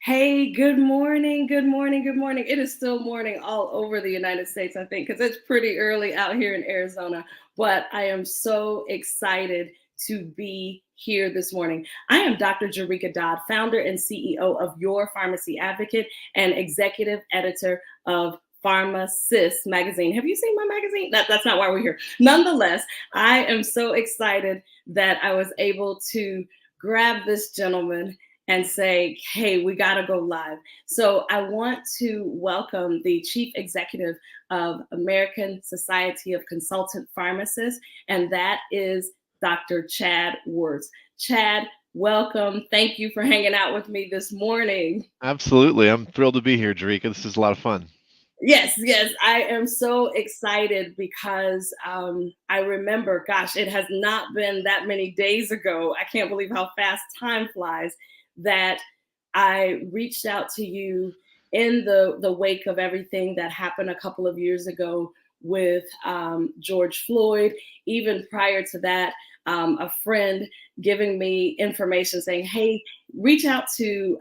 Hey, good morning, good morning, good morning. It is still morning all over the United States, I think, because it's pretty early out here in Arizona. But I am so excited to be here this morning. I am Dr. Jareka Dodd, founder and CEO of Your Pharmacy Advocate and executive editor of Pharmacist magazine. Have you seen my magazine? That's not why we're here. Nonetheless, I am so excited that I was able to grab this gentleman and say, hey, we got to go live. So I want to welcome the chief executive of American Society of Consultant Pharmacists, and that is Dr. Chad Worz. Chad, welcome. Thank you for hanging out with me this morning. Absolutely. I'm thrilled to be here, Jareka. This is a lot of fun. Yes, yes, I am so excited because I remember, gosh, it has not been that many days ago. I can't believe how fast time flies that I reached out to you in the wake of everything that happened a couple of years ago with George Floyd. Even prior to that, a friend giving me information saying, hey, reach out to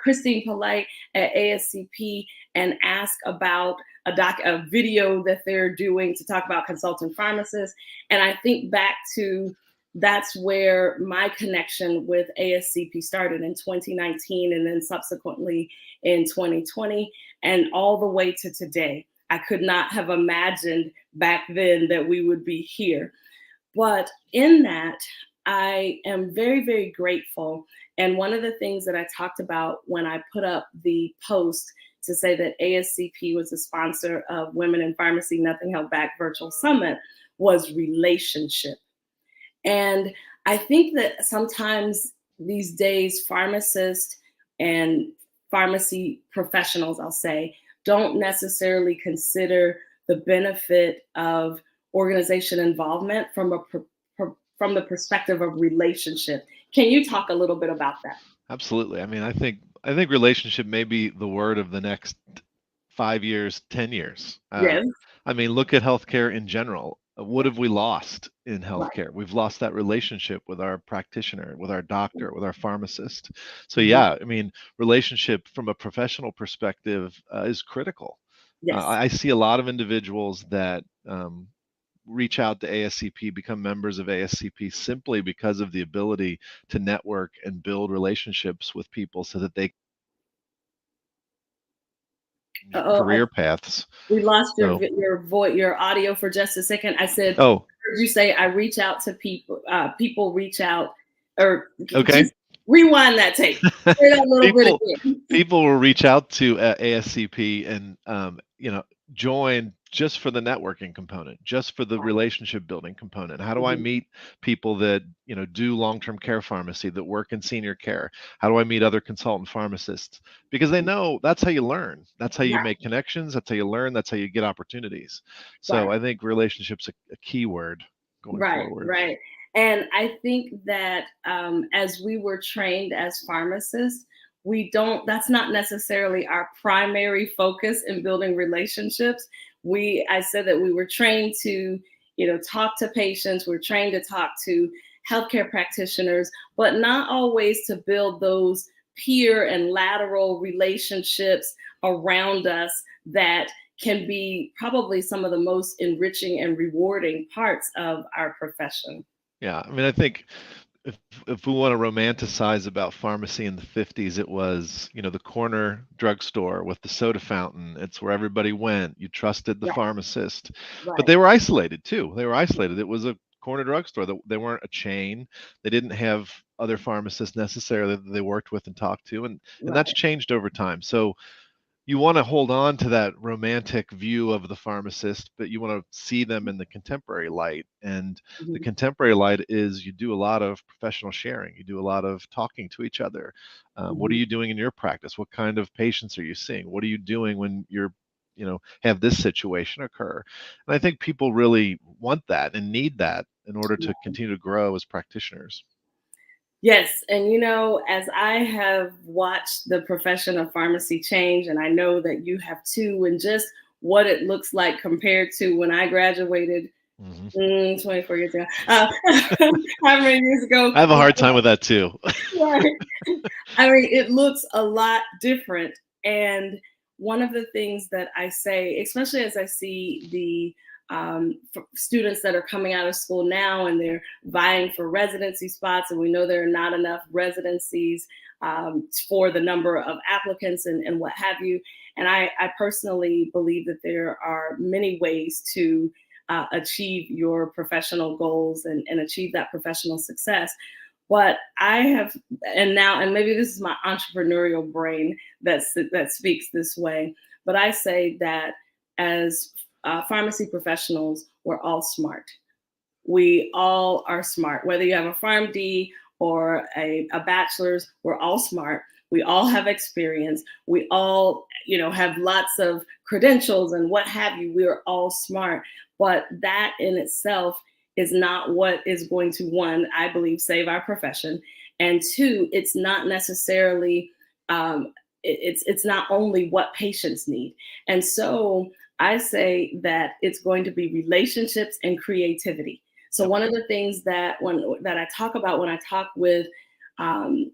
Christine Polite at ASCP and ask about a video that they're doing to talk about consultant pharmacists. And I think back to that's where my connection with ASCP started in 2019 and then subsequently in 2020 and all the way to today. I could not have imagined back then that we would be here. But in that, I am very, very grateful. And one of the things that I talked about when I put up the post to say that ASCP was a sponsor of Women in Pharmacy Nothing Held Back Virtual Summit was relationship. And I think that sometimes these days, pharmacists and pharmacy professionals, I'll say, don't necessarily consider the benefit of organization involvement from the perspective of relationship. Can you talk a little bit about that? Absolutely. I think relationship may be the word of the next 5 years, 10 years. Yes, Look at healthcare in general. What right, have we lost in right. healthcare? We've lost that relationship with our practitioner, with our doctor, with our pharmacist. So Mhm. yeah, relationship from a professional perspective is critical. Yes, I see a lot of individuals that reach out to ASCP, become members of ASCP simply because of the ability to network and build relationships with people so that they uh-oh, career paths. we lost So, your voice, your audio for just a second. I said, oh, heard you say I reach out to people. People reach out, or okay. just rewind that tape. Say that a little bit people again. people will reach out to ASCP and join just for the networking component, just for the relationship building component. How do I Mhm. meet people that do long-term care pharmacy, that work in senior care? How do I meet other consultant pharmacists? Because they know that's how you learn. That's how you Right, make connections. That's how you learn. That's how you get opportunities. So right, I think relationships a key word going right, forward. right. And I think that as we were trained as pharmacists, we don't. That's not necessarily our primary focus in building relationships. I said that we were trained to, talk to patients. We're trained to talk to healthcare practitioners, but not always to build those peer and lateral relationships around us that can be probably some of the most enriching and rewarding parts of our profession. Yeah, I think if if we want to romanticize about pharmacy in the 50s, it was, the corner drugstore with the soda fountain. It's where everybody went. You trusted the Right, pharmacist. But right, they were isolated too. They were isolated. It was a corner drugstore. They weren't a chain. They didn't have other pharmacists necessarily that they worked with and talked to. And that's right. changed over time. So you want to hold on to that romantic view of the pharmacist, but you want to see them in the contemporary light. And the Mhm. contemporary light is you do a lot of professional sharing, you do a lot of talking to each other. What are Mhm. you doing in your practice? What kind of patients are you seeing? What are you doing when you're have this situation occur? And I think people really want that and need that in order to continue to grow as practitioners. Yes, and as I have watched the profession of pharmacy change, and I know that you have too, and just what it looks like compared to when I graduated Hmm. 24 years ago. How many years ago? I have a hard time with that too. Right. I mean, it looks a lot different. And one of the things that I say, especially as I see the students that are coming out of school now and they're vying for residency spots, and we know there are not enough residencies for the number of applicants and what have you. And I personally believe that there are many ways to achieve your professional goals and achieve that professional success. But I have, and now, and maybe this is my entrepreneurial brain that speaks this way, but I say that as pharmacy professionals, we're all smart. We all are smart. Whether you have a PharmD or a bachelor's, we're all smart. We all have experience. We all, have lots of credentials and what have you. We are all smart. But that in itself is not what is going to, one, I believe, save our profession. And two, it's not necessarily, it's not only what patients need. And so I say that it's going to be relationships and creativity. So Yep. one of the things that I talk about when I talk with um,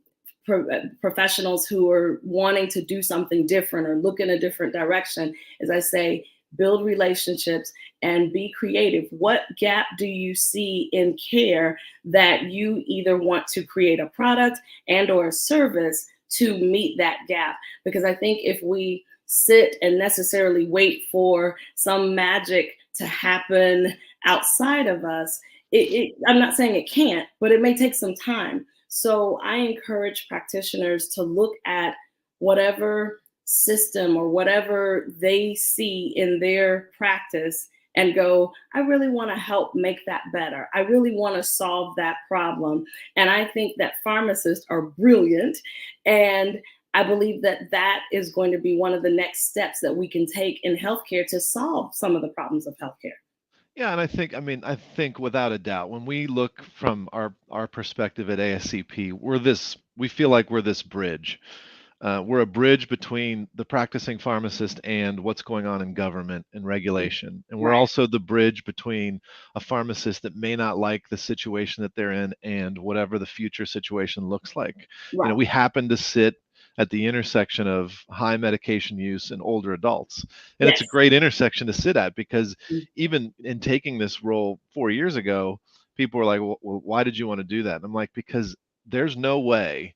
professionals who are wanting to do something different or look in a different direction is I say, build relationships and be creative. What gap do you see in care that you either want to create a product and or a service to meet that gap? Because I think if we sit and necessarily wait for some magic to happen outside of us, I'm not saying it can't, but it may take some time. So I encourage practitioners to look at whatever system or whatever they see in their practice and go, I really want to help make that better. I really want to solve that problem. And I think that pharmacists are brilliant. And I believe that that is going to be one of the next steps that we can take in healthcare to solve some of the problems of healthcare. Yeah, and I think without a doubt, when we look from our perspective at ASCP, we feel like we're this bridge. We're a bridge between the practicing pharmacist and what's going on in government and regulation. And we're Right, also the bridge between a pharmacist that may not like the situation that they're in and whatever the future situation looks like. right. We happen to sit at the intersection of high medication use and older adults. And it's a Yes. great intersection to sit at because even in taking this role 4 years ago, people were like, well, why did you want to do that? And I'm like, because there's no way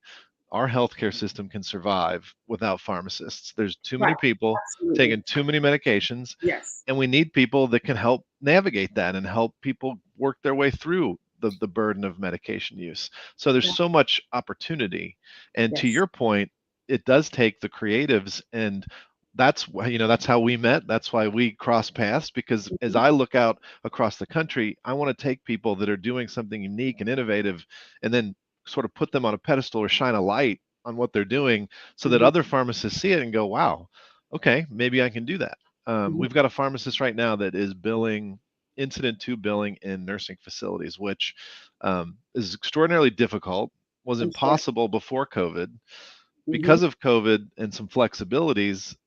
our healthcare system can survive without pharmacists. There's too many Right. people Absolutely. taking too many medications, Yes. and we need people that can help navigate that and help people work their way through the burden of medication use. So there's Yeah. so much opportunity. And to Yes. your point, it does take the creatives, and that's why, that's how we met. That's why we cross paths, because as Mhm. I look out across the country, I want to take people that are doing something unique and innovative and then sort of put them on a pedestal or shine a light on what they're doing so that Mhm. other pharmacists see it and go, wow, okay, maybe I can do that. Mhm. We've got a pharmacist right now that is billing incident to billing in nursing facilities, which is extraordinarily difficult, was I'm sure. impossible before COVID. Mhm. Because of COVID and some flexibilities,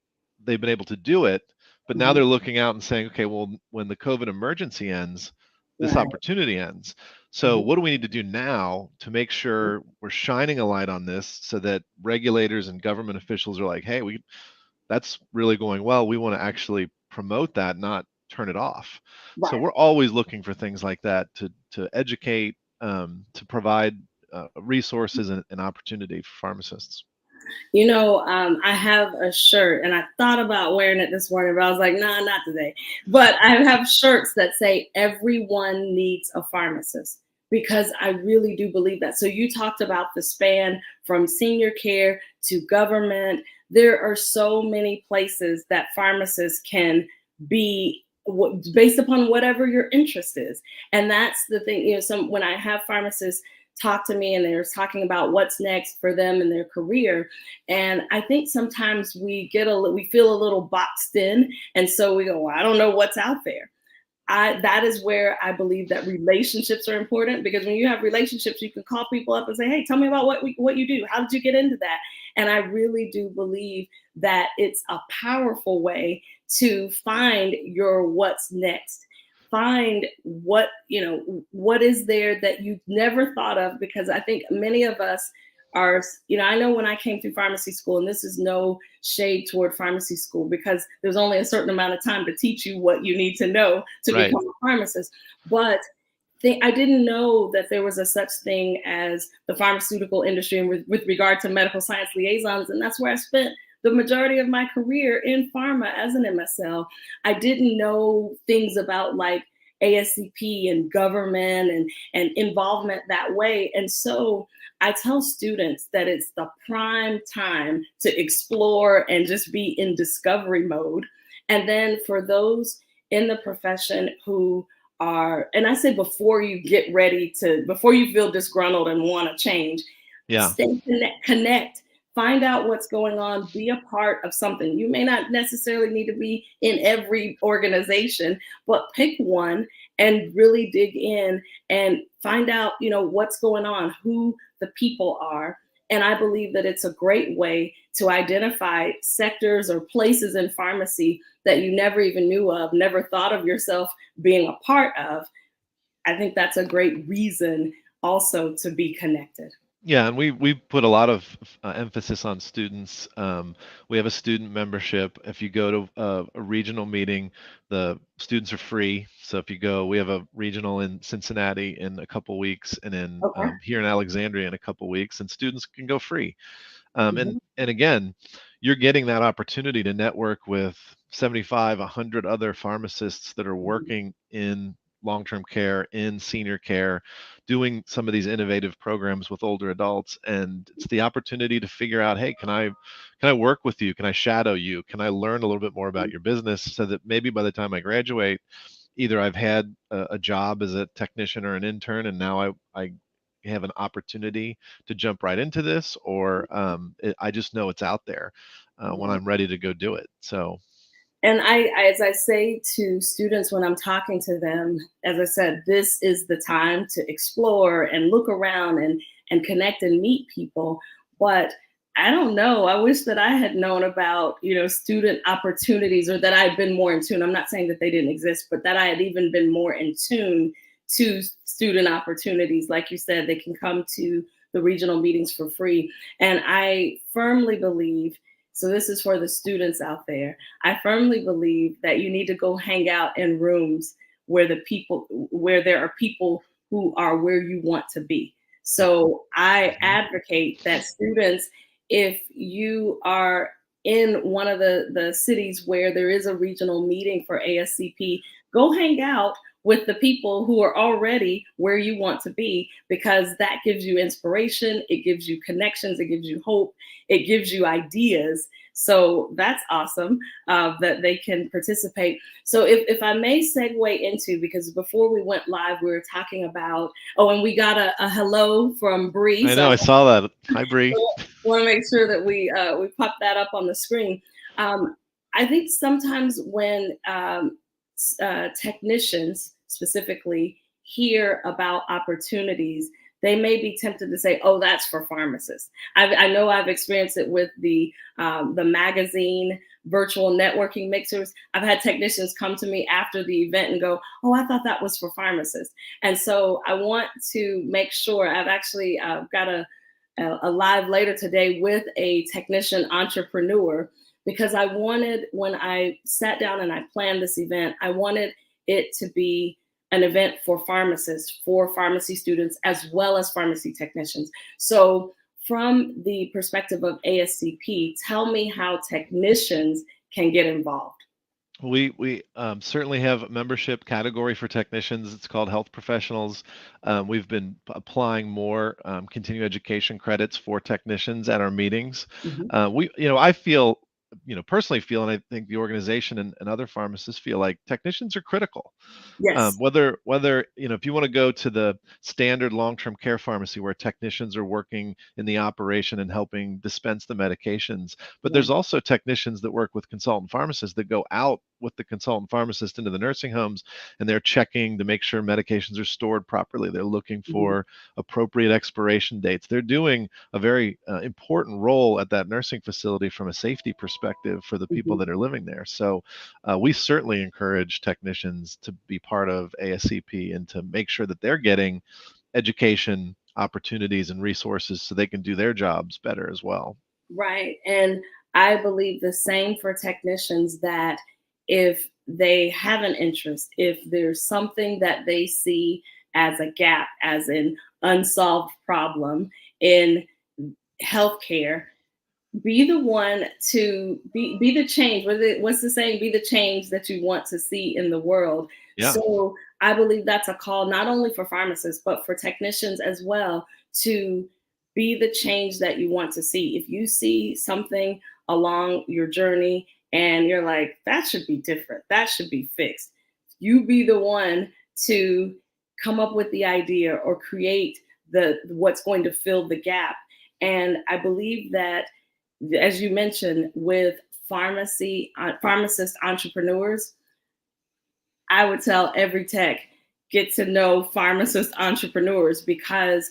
they've been able to do it. But now Mhm. they're looking out and saying, okay, well, when the COVID emergency ends, this Right. opportunity ends. So, Mhm. what do we need to do now to make sure we're shining a light on this so that regulators and government officials are like, hey, that's really going well. We want to actually promote that, not turn it off. So, Right. we're always looking for things like that to educate, to provide resources and opportunity for pharmacists. I have a shirt and I thought about wearing it this morning, but I was like, nah, not today. But I have shirts that say everyone needs a pharmacist because I really do believe that. So you talked about the span from senior care to government. There are so many places that pharmacists can be based upon whatever your interest is. And that's the thing, when I have pharmacists talk to me and they're talking about what's next for them in their career, and I think sometimes we feel a little boxed in, and so we go, well, I don't know what's out there. That is where I believe that relationships are important, because when you have relationships, you can call people up and say, "Hey, tell me about what you do. How did you get into that?" And I really do believe that it's a powerful way to find your what's next. find what, what is there that you never thought of, because I think many of us are, I know when I came through pharmacy school, and this is no shade toward pharmacy school, because there's only a certain amount of time to teach you what you need to know to Right. become a pharmacist. But I didn't know that there was a such thing as the pharmaceutical industry, and with regard to medical science liaisons. And that's where I spent the majority of my career, in pharma as an MSL. I didn't know things about like ASCP and government and involvement that way. And so I tell students that it's the prime time to explore and just be in discovery mode. And then for those in the profession who are, and I say before you get ready to, before you feel disgruntled and want to change, Yeah. stay connect, find out what's going on, be a part of something. You may not necessarily need to be in every organization, but pick one and really dig in and find out, what's going on, who the people are. And I believe that it's a great way to identify sectors or places in pharmacy that you never even knew of, never thought of yourself being a part of. I think that's a great reason also to be connected. Yeah, and we put a lot of emphasis on students. We have a student membership. If you go to a regional meeting, the students are free. So if you go, we have a regional in Cincinnati in a couple weeks, and then Okay. here in Alexandria in a couple weeks, and students can go free. Mhm. And again, you're getting that opportunity to network with 75, 100 other pharmacists that are Mhm. working in long-term care, in senior care, doing some of these innovative programs with older adults. And it's the opportunity to figure out, hey, can I work with you? Can I shadow you? Can I learn a little bit more about your business so that maybe by the time I graduate, either I've had a job as a technician or an intern, and now I have an opportunity to jump right into this, or I just know it's out there when Yeah. I'm ready to go do it. So, And as I say to students when I'm talking to them, as I said, this is the time to explore and look around and connect and meet people. But I don't know. I wish that I had known about, student opportunities, or that I had been more in tune. I'm not saying that they didn't exist, but that I had even been more in tune to student opportunities. Like you said, they can come to the regional meetings for free. And I firmly believe, so this is for the students out there, I firmly believe that you need to go hang out in rooms where there are people who are where you want to be. So I mhm. advocate that students, if you are in one of the cities where there is a regional meeting for ASCP, go hang out with the people who are already where you want to be, because that gives you inspiration, it gives you connections, it gives you hope, it gives you ideas. So that's awesome that they can participate. So if I may segue into, because before we went live, we were talking about, oh, and we got a hello from Bree. I So know, I I saw that. Hi, Bree. want to make sure that we pop that up on the screen. Um, I think sometimes when technicians specifically hear about opportunities, they may be tempted to say, "Oh, that's for pharmacists." I know I've experienced it with the magazine virtual networking mixers. I've had technicians come to me after the event and go, "Oh, I thought that was for pharmacists." And so I want to make sure, I've actually got a live later today with a technician entrepreneur, because I wanted, when I sat down and I planned this event, I wanted it to be an event for pharmacists, for pharmacy students, as well as pharmacy technicians. So, from the perspective of ASCP, tell me how technicians can get involved. We certainly have a membership category for technicians. It's called health professionals. We've been applying more continuing education credits for technicians at our meetings. Mhm. I feel, personally feel, and I think the organization and other pharmacists feel like technicians are critical. Yes. Whether if you want to go to the standard long-term care pharmacy where technicians are working in the operation and helping dispense the medications, but Yeah. there's also technicians that work with consultant pharmacists that go out with the consultant pharmacist into the nursing homes, and they're checking to make sure medications are stored properly. They're looking Mhm. for appropriate expiration dates. They're doing a very important role at that nursing facility from a safety perspective for the people Mhm. that are living there. So we certainly encourage technicians to be part of ASCP and to make sure that they're getting education opportunities and resources so they can do their jobs better as well. Right. And I believe the same for technicians, that if they have an interest, if there's something that they see as a gap, as an unsolved problem in healthcare, be the one to be the change. What's the saying? Be the change that you want to see in the world. Yeah. So I believe that's a call not only for pharmacists but for technicians as well, to be the change that you want to see. If you see something along your journey and you're like, that should be different, that should be fixed, you be the one to come up with the idea or create the what's going to fill the gap. And I believe that, as you mentioned, with pharmacist entrepreneurs, I would tell every tech, get to know pharmacist entrepreneurs, because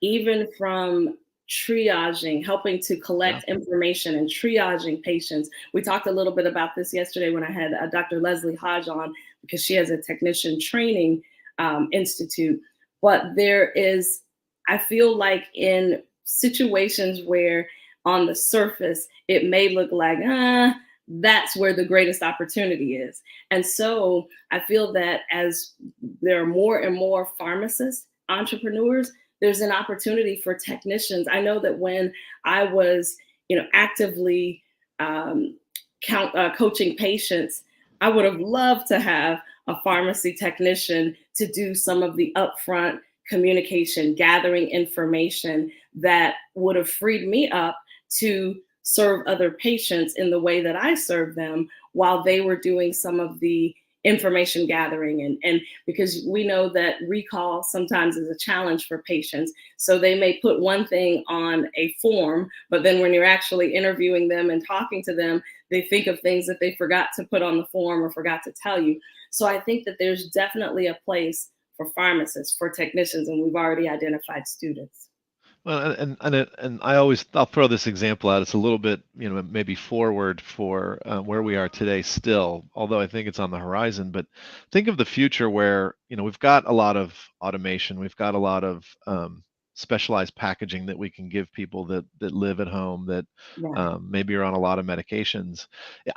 even from triaging, helping to Yeah. collect information and triaging patients. We talked a little bit about this yesterday when I had Dr. Leslie Hodge on, because she has a technician training institute. But there is, I feel like in situations where on the surface it may look like, that's where the greatest opportunity is. And so I feel that as there are more and more pharmacist entrepreneurs, there's an opportunity for technicians. I know that when I was, actively um, coaching patients, I would have loved to have a pharmacy technician to do some of the upfront communication, gathering information that would have freed me up to serve other patients in the way that I serve them, while they were doing some of the information gathering. And because we know that recall sometimes is a challenge for patients, so they may put one thing on a form, but then when you're actually interviewing them and talking to them, they think of things that they forgot to put on the form or forgot to tell you. So I think that there's definitely a place for pharmacists, for technicians, and we've already identified students. Well, and I'll throw this example out. It's a little bit, maybe forward for where we are today still, although I think it's on the horizon. But think of the future where, we've got a lot of automation, we've got a lot of specialized packaging that we can give people that live at home, that Right. maybe are on a lot of medications.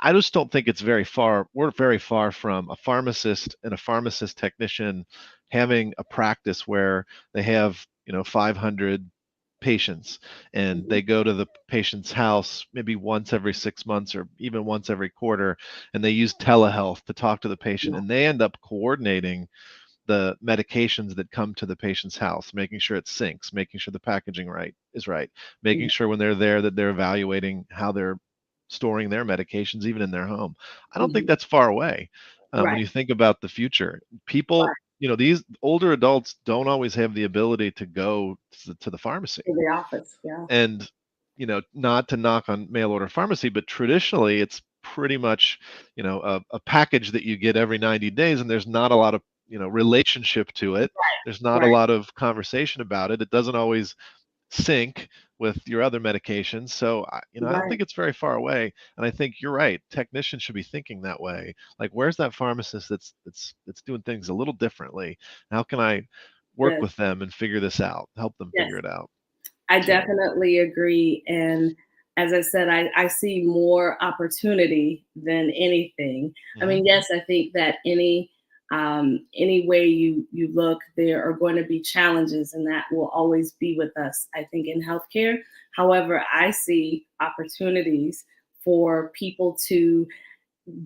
I just don't think it's very far. We're very far from a pharmacist and a pharmacist technician having a practice where they have, 500 patients, and Mhm. they go to the patient's house maybe once every 6 months or even once every quarter, and they use telehealth to talk to the patient, Yeah. and they end up coordinating the medications that come to the patient's house, making sure it syncs, making sure the packaging is right, making Mhm. sure when they're there that they're evaluating how they're storing their medications even in their home. I don't think Mhm. that's far away. When Right. you think about the future, people, Right. these older adults don't always have the ability to go to the pharmacy. To the office. Yeah. And not to knock on mail order pharmacy, but traditionally it's pretty much a package that you get every 90 days, and there's not a lot of relationship to it. There's not a Right. lot of conversation about it. It doesn't always sync with your other medications. So I don't Right. think it's very far away, and I think you're right, technicians should be thinking that way. Like, where's that pharmacist that's doing things a little differently? How can I work Yes. with them and figure this out, help them Yes. figure it out? I So definitely agree. And as I said, I see more opportunity than anything. I mhm. mean, yes, I think that any way you look, there are going to be challenges, and that will always be with us, I think, in healthcare. However, I see opportunities for people to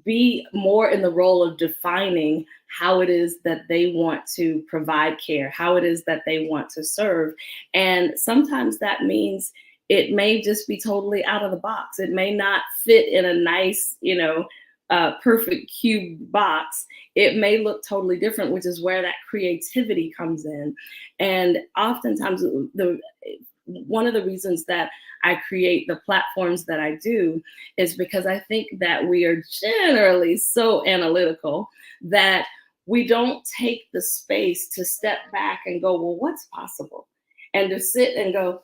be more in the role of defining how it is that they want to provide care, how it is that they want to serve. And sometimes that means it may just be totally out of the box. It may not fit in a nice, perfect cube box. It may look totally different, which is where that creativity comes in. And oftentimes, the one of the reasons that I create the platforms that I do is because I think that we are generally so analytical that we don't take the space to step back and go, well, what's possible? And to sit and go,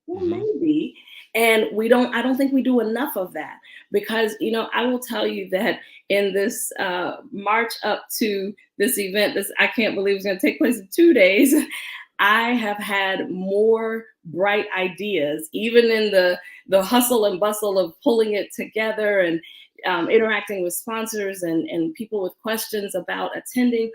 well, Hmm. maybe. And I don't think we do enough of that because, I will tell you that in this march up to this event, I can't believe it's going to take place in 2 days. I have had more bright ideas, even in the hustle and bustle of pulling it together and interacting with sponsors and people with questions about attending.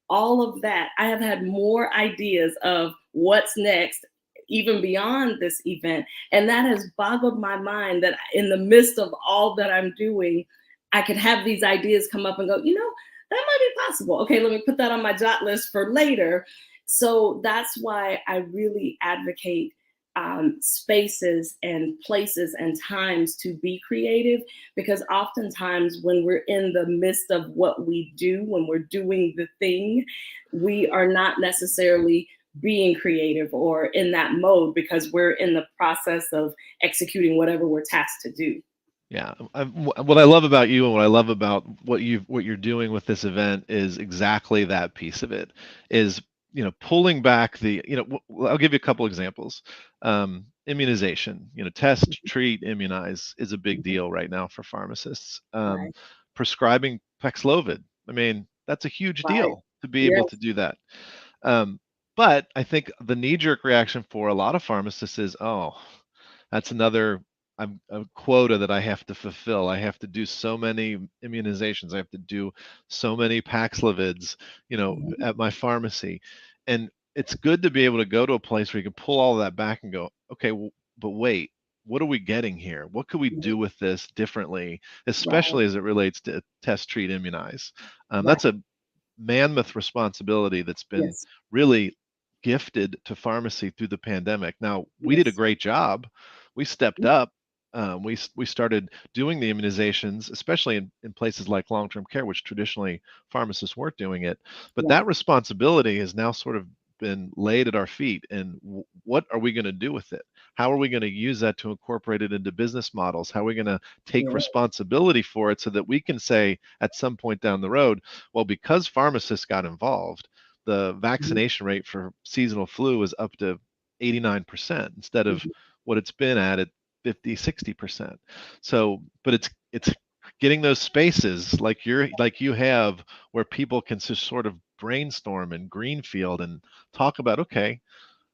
All of that, I have had more ideas of what's next, even beyond this event, and that has boggled my mind that in the midst of all that I'm doing, I could have these ideas come up and go, that might be possible. Okay, let me put that on my jot list for later. So that's why I really advocate spaces and places and times to be creative, because oftentimes when we're in the midst of what we do, when we're doing the thing, we are not necessarily being creative or in that mode because we're in the process of executing whatever we're tasked to do. Yeah, what I love about you and what I love about what you're doing with this event is exactly that piece of it. Is pulling back I'll give you a couple examples. Immunization, test, treat, immunize is a big Mhm. deal right now for pharmacists. Right, Prescribing Paxlovid, I mean, that's a huge right. deal to be able Yes. to do that. Um, but I think the knee-jerk reaction for a lot of pharmacists is, oh, that's another a quota that I have to fulfill. I have to do so many immunizations. I have to do so many Paxlovids, Mhm. at my pharmacy. And it's good to be able to go to a place where you can pull all of that back and go, okay, but wait, what are we getting here? What could we Mhm. do with this differently, Right, especially as it relates to test, treat, immunize? right. That's a mammoth responsibility that's been Yes, really gifted to pharmacy through the pandemic. Now, we did a yes. great job. We stepped up. We started doing the immunizations, especially in places like long-term care, which traditionally pharmacists weren't doing it. But Right. that responsibility has now sort of been laid at our feet. And what are we going to do with it? How are we going to use that to incorporate it into business models? How are we going to take Yeah. responsibility for it so that we can say at some point down the road, well, because pharmacists got involved, the Mhm. vaccination rate for seasonal flu is up to 89% instead of Mhm. what it's been at 50, 60%. So, but it's getting those spaces like you have where people can just sort of brainstorm and greenfield and talk about, okay,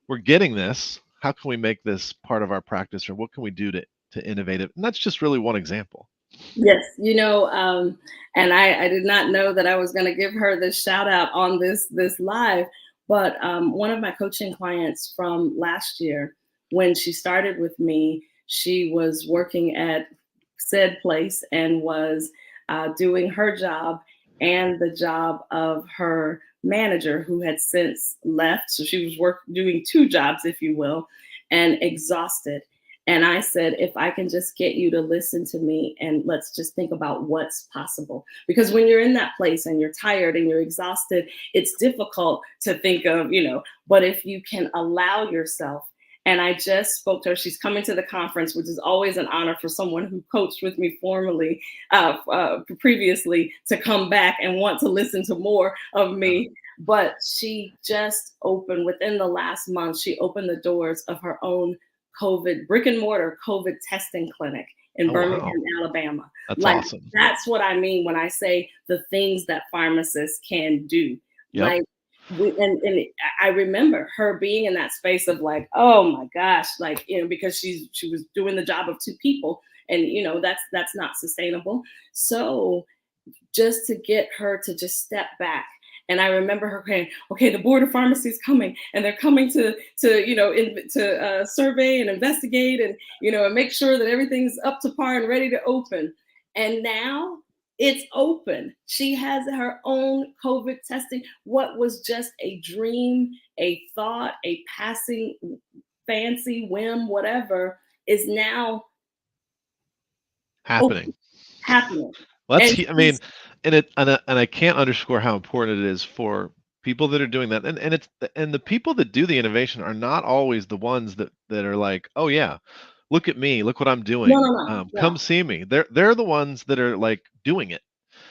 we're getting this. How can we make this part of our practice, or what can we do to innovate it? And that's just really one example. Yes, and I did not know that I was going to give her this shout out on this live, but one of my coaching clients from last year, when she started with me, she was working at said place and was doing her job and the job of her manager, who had since left. So she was doing two jobs, if you will, and exhausted. And I said, if I can just get you to listen to me and let's just think about what's possible. Because when you're in that place and you're tired and you're exhausted, it's difficult to think of, but if you can allow yourself. And I just spoke to her. She's coming to the conference, which is always an honor for someone who coached with me formally previously to come back and want to listen to more of Yeah. me. But she just opened within the last month, she opened the doors of her own COVID, brick and mortar COVID testing clinic in Oh, wow. Birmingham, Alabama. That's Like, awesome. that's what I mean when I say the things that pharmacists can do. Yep. Like, and I remember her being in that space of like, oh my gosh, like, because she was doing the job of two people, and that's not sustainable. So just to get her to just step back. And I remember her saying, "Okay, the board of pharmacy is coming, and they're coming to survey and investigate, and make sure that everything's up to par and ready to open." And now it's open. She has her own COVID testing. What was just a dream, a thought, a passing fancy whim, whatever, is now Happening. open, happening. Well, And I mean, she's and I can't underscore how important it is for people that are doing that. And the people that do the innovation are not always the ones that are like, oh yeah, look at me, look what I'm No, doing. no, no, Come no. see me. They're the ones that are like doing it.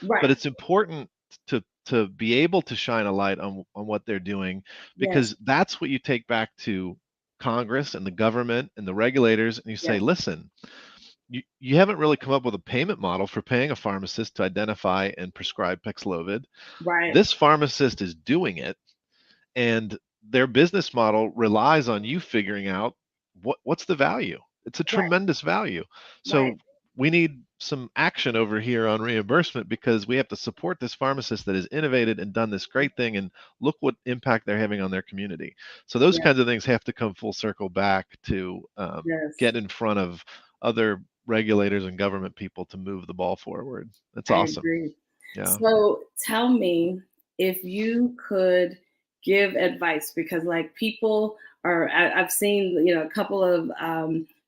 But Right. it's important to be able to shine a light on what they're doing, Yes. because that's what you take back to Congress and the government and the regulators, and you say, Yes. listen, you haven't really come up with a payment model for paying a pharmacist to identify and prescribe Paxlovid. Right. This pharmacist is doing it, and their business model relies on you figuring out what's the value. It's a Right. tremendous value. Right. So we need some action over here on reimbursement, because we have to support this pharmacist that has innovated and done this great thing, and look what impact they're having on their community. So those Yes. kinds of things have to come full circle back to Yes. get in front of other regulators and government people to move the ball forward. That's I awesome. agree. Yeah. So tell me, if you could give advice, because like people are, I've seen, a couple of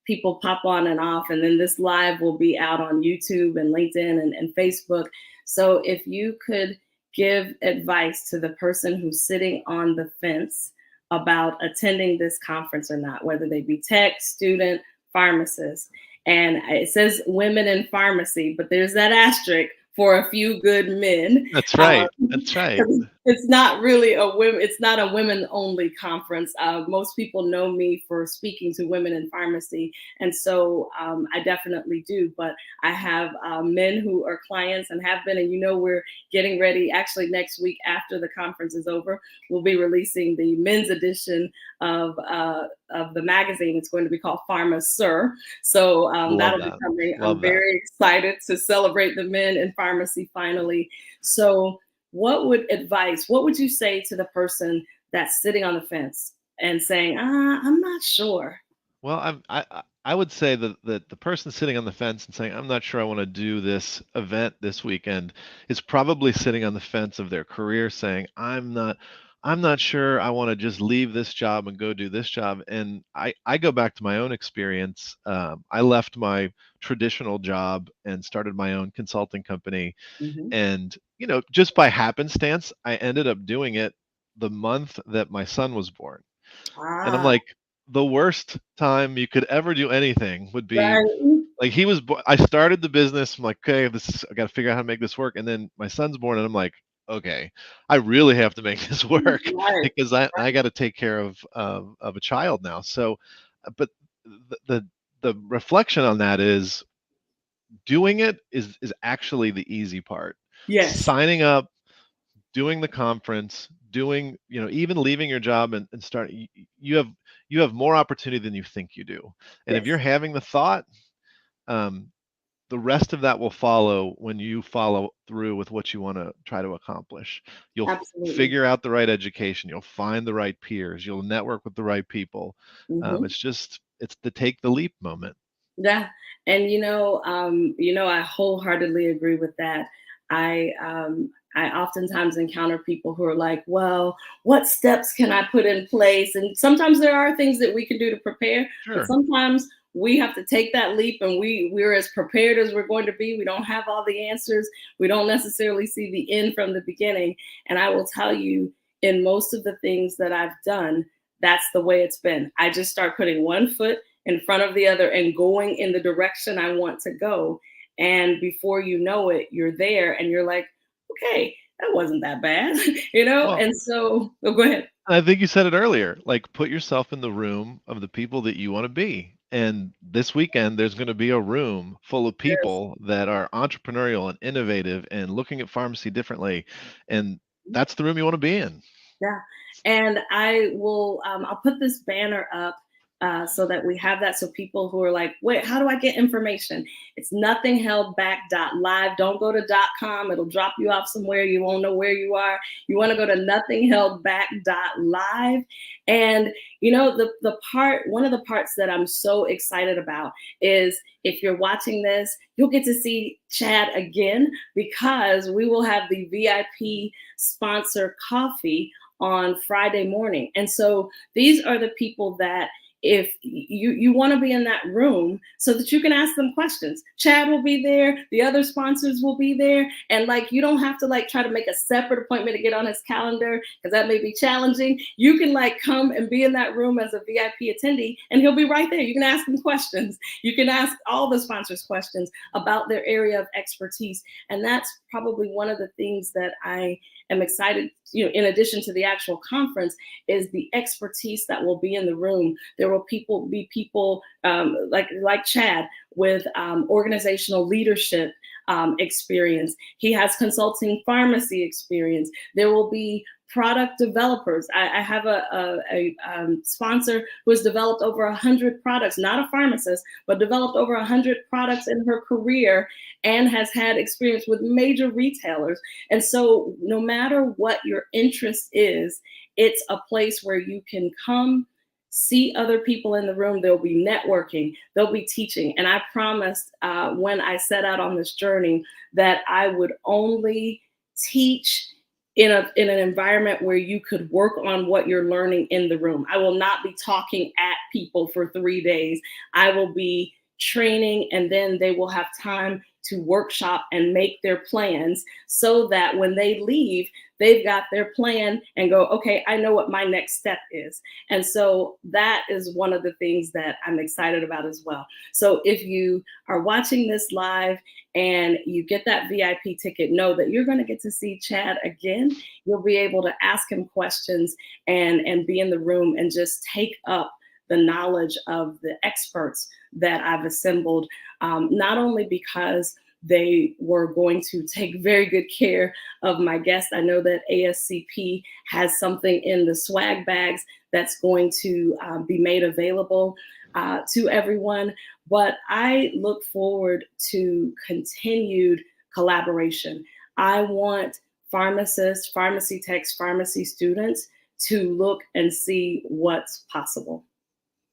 people pop on and off, and then this live will be out on YouTube and LinkedIn and Facebook. So if you could give advice to the person who's sitting on the fence about attending this conference or not, whether they be tech, student, pharmacist, and it says women in pharmacy, but there's that asterisk for a few good men. That's right. That's right. 'Cause it's not really it's not a women only conference. Most people know me for speaking to women in pharmacy. And so I definitely do. But I have men who are clients and have been, and we're getting ready. Actually, next week after the conference is over, we'll be releasing the men's edition of the magazine. It's going to be called Pharma Sir. So Love that'll be that. coming. I'm Love that. very excited to celebrate the men in pharmacy finally. So, what would you say to the person that's sitting on the fence and saying, I'm not sure? Well, I would say that the person sitting on the fence and saying, "I'm not sure I want to do this event this weekend," is probably sitting on the fence of their career, saying, I'm not sure I want to just leave this job and go do this job." And I go back to my own experience. I left my traditional job and started my own consulting company, Hmm. and just by happenstance, I ended up doing it the month that my son was born. And I'm Ah, like, the worst time you could ever do anything would be right, like I started the business. I'm like, okay, I got to figure out how to make this work. And then my son's born, and I'm like, okay, I really have to make this work right, because I got to take care of a child now. So, but the reflection on that is doing it is actually the easy part. yes, Signing up, doing the conference, doing, even leaving your job and start, you have more opportunity than you think you do. And if yes, you're having the thought, um, the rest of that will follow when you follow through with what you want to try to accomplish. You'll absolutely. figure out the right education, you'll find the right peers, you'll network with the right people. Hmm. It's the take the leap moment. Yeah, and I wholeheartedly agree with that. I oftentimes encounter people who are like, "Well, what steps can I put in place?" And sometimes there are things that we can do to prepare, but Sure. sometimes we have to take that leap, and we're as prepared as we're going to be. We don't have all the answers. We don't necessarily see the end from the beginning. And I will tell you, in most of the things that I've done, that's the way it's been. I just start putting one foot in front of the other and going in the direction I want to go. And before you know it, you're there and you're like, okay, that wasn't that bad, Well, And so, oh, go ahead. I think you said it earlier. Like, put yourself in the room of the people that you want to be. And this weekend, there's going to be a room full of Yes. people that are entrepreneurial and innovative and looking at pharmacy differently. And that's the room you want to be in. Yeah. And I'll put this banner up so that we have that. So people who are like, wait, how do I get information? It's nothingheldback.live. Don't go to .com. It'll drop you off somewhere. You won't know where you are. You want to go to nothingheldback.live. And, one of the parts that I'm so excited about is if you're watching this, you'll get to see Chad again because we will have the VIP sponsor coffee on Friday morning. And so these are the people that if you want to be in that room so that you can ask them questions. Chad will be there, the other sponsors will be there, and like you don't have to like try to make a separate appointment to get on his calendar because that may be challenging. You can like come and be in that room as a VIP attendee, and he'll be right there. You can ask him questions. You can ask all the sponsors questions about their area of expertise, and that's probably one of the things that I am excited, in addition to the actual conference, is the expertise that will be in the room. There will be people like Chad with organizational leadership experience. He has consulting pharmacy experience. There will be product developers. I have a sponsor who has developed over 100 products, not a pharmacist, but developed over 100 products in her career and has had experience with major retailers. And so no matter what your interest is, it's a place where you can come see other people in the room. There'll be networking, there'll be teaching. And I promised when I set out on this journey that I would only teach in an environment where you could work on what you're learning in the room. I will not be talking at people for 3 days. I will be training, and then they will have time to workshop and make their plans so that when they leave, they've got their plan and go, okay, I know what my next step is. And so that is one of the things that I'm excited about as well. So if you are watching this live and you get that VIP ticket, know that you're going to get to see Chad again. You'll be able to ask him questions and be in the room and just take up the knowledge of the experts that I've assembled, not only because they were going to take very good care of my guests. I know that ASCP has something in the swag bags that's going to be made available to everyone, but I look forward to continued collaboration. I want pharmacists, pharmacy techs, pharmacy students to look and see what's possible.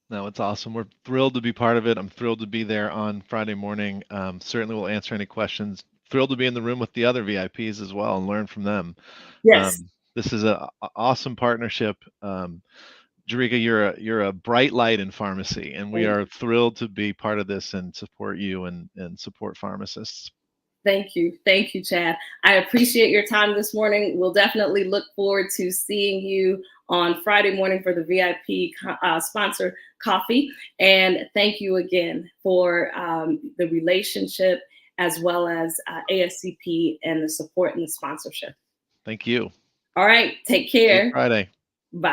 No, it's awesome. We're thrilled to be part of it. I'm thrilled to be there on Friday morning. Certainly will answer any questions. Thrilled to be in the room with the other VIPs as well and learn from them. Yes. This is a awesome partnership. Jerika, you're a bright light in pharmacy, and we are thrilled to be part of this and support you and support pharmacists. Thank you. Thank you, Chad. I appreciate your time this morning. We'll definitely look forward to seeing you on Friday morning for the VIP sponsor coffee. And thank you again for the relationship as well as ASCP and the support and the sponsorship. Thank you. All right. Take See you care. Friday. Bye.